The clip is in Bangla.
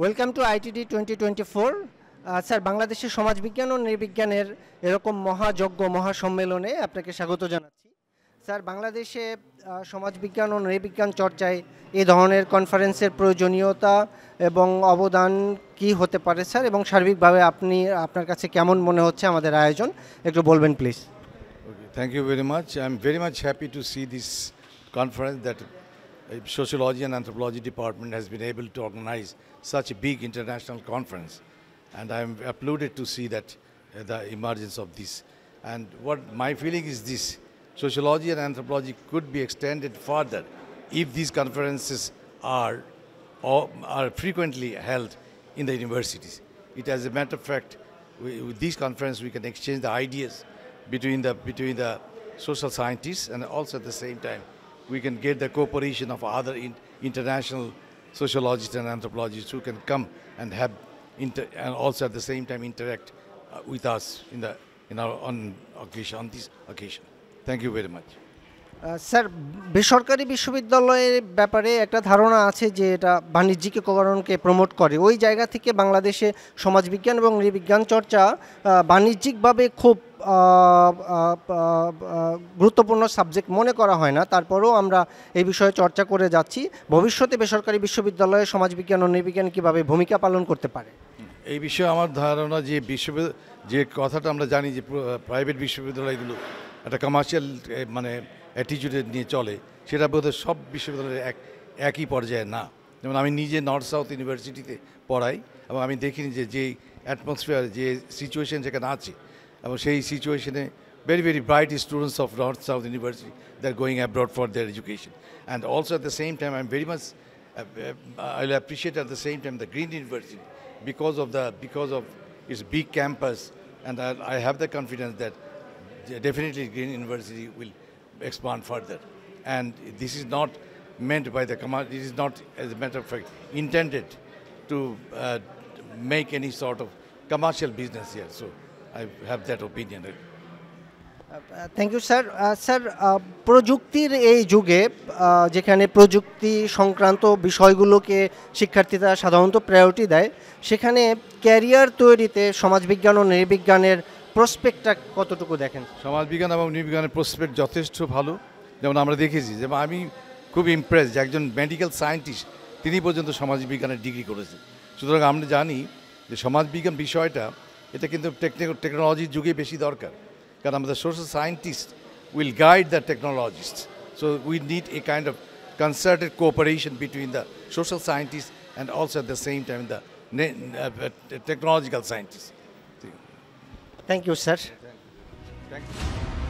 Welcome to ITD 2024। স্যার, বাংলাদেশের সমাজবিজ্ঞান ও নৃবিজ্ঞানের এরকম মহাযজ্ঞ মহাসম্মেলনে আপনাকে স্বাগত জানাচ্ছি। স্যার, বাংলাদেশে সমাজবিজ্ঞান ও নৃবিজ্ঞান চর্চায় এই ধরনের কনফারেন্সের প্রয়োজনীয়তা এবং অবদান কি হতে পারে স্যার, এবং সার্বিকভাবে আপনার কাছে কেমন মনে হচ্ছে আমাদের আয়োজন, একটু বলবেন please. Okay, thank you very much. I'm very much happy to see this conference that Sociology and Anthropology Department has been able to organize such a big international conference. And I'm applauded to see that the emergence of this. And what my feeling is this, sociology and anthropology could be extended further if these conferences are frequently held in the universities. It, as a matter of fact, with these conferences we can exchange the ideas between the social scientists, and also at the same time we can get the cooperation of other international sociologists and anthropologists who can come and have and also at the same time interact with us on this occasion. Thank you very much. Sir, বেসরকারি বিশ্ববিদ্যালয়ের ব্যাপারে একটা ধারণা আছে যে এটা বাণিজ্যিকীকরণকে প্রমোট করে। ওই জায়গা থেকে বাংলাদেশে সমাজবিজ্ঞান এবং নৃবিজ্ঞান চর্চা বাণিজ্যিকভাবে খুব গুরুত্বপূর্ণ সাবজেক্ট মনে করা হয় না। তারপরেও আমরা এই বিষয়ে চর্চা করে যাচ্ছি। ভবিষ্যতে বেসরকারি বিশ্ববিদ্যালয়ে সমাজবিজ্ঞান ও নৃবিজ্ঞান কীভাবে ভূমিকা পালন করতে পারে? এই বিষয়ে আমার ধারণা যে কথাটা আমরা জানি যে প্রাইভেট বিশ্ববিদ্যালয়গুলো একটা কমার্শিয়াল মানে অ্যাটিটিউডে নিয়ে চলে, সেটা বোধহয় সব বিশ্ববিদ্যালয়ের একই পর্যায়ে না। যেমন আমি নিজে নর্থ সাউথ ইউনিভার্সিটিতে পড়াই, এবং আমি দেখিনি যে অ্যাটমসফিয়ার, যে সিচুয়েশন সেখানে আছে, এবং সেই সিচুয়েশনে very, very bright students of North South University, they're going abroad for their education. And also at the same time, I'm very much, I'll appreciate at the same time the Green University because of its big campus, and I have the confidence that definitely Green University will expand further. And this is not meant by this is not, as a matter of fact, intended to make any sort of commercial business here. So I have that opinion. Thank you sir. Sir, প্রযুক্তির এই যুগে যেখানে প্রযুক্তি সংক্রান্ত বিষয়গুলোকে শিক্ষার্থীরা সাধারণত প্রায়োরিটি দেয়, সেখানে ক্যারিয়ার তৈরিতে সমাজবিজ্ঞান ও নৃবিজ্ঞানের প্রসপেক্টটা কতটুকু দেখেন? সমাজবিজ্ঞান এবং নৃবিজ্ঞানের প্রসপেক্ট যথেষ্ট ভালো। যেমন আমরা দেখেছি, যেমন আমি খুব ইমপ্রেস যে একজন মেডিকেল সায়েন্টিস্ট তিনি পর্যন্ত সমাজবিজ্ঞানের ডিগ্রি করেছেন। সুতরাং আমরা জানি যে সমাজবিজ্ঞান বিষয়টা এটা কিন্তু টেকনোলজির যুগে বেশি দরকার, কারণ আমাদের social scientist will guide the technologist. So we need a kind of concerted cooperation between the social scientist and also at the same time the technological scientist. Thank you sir. Thank you.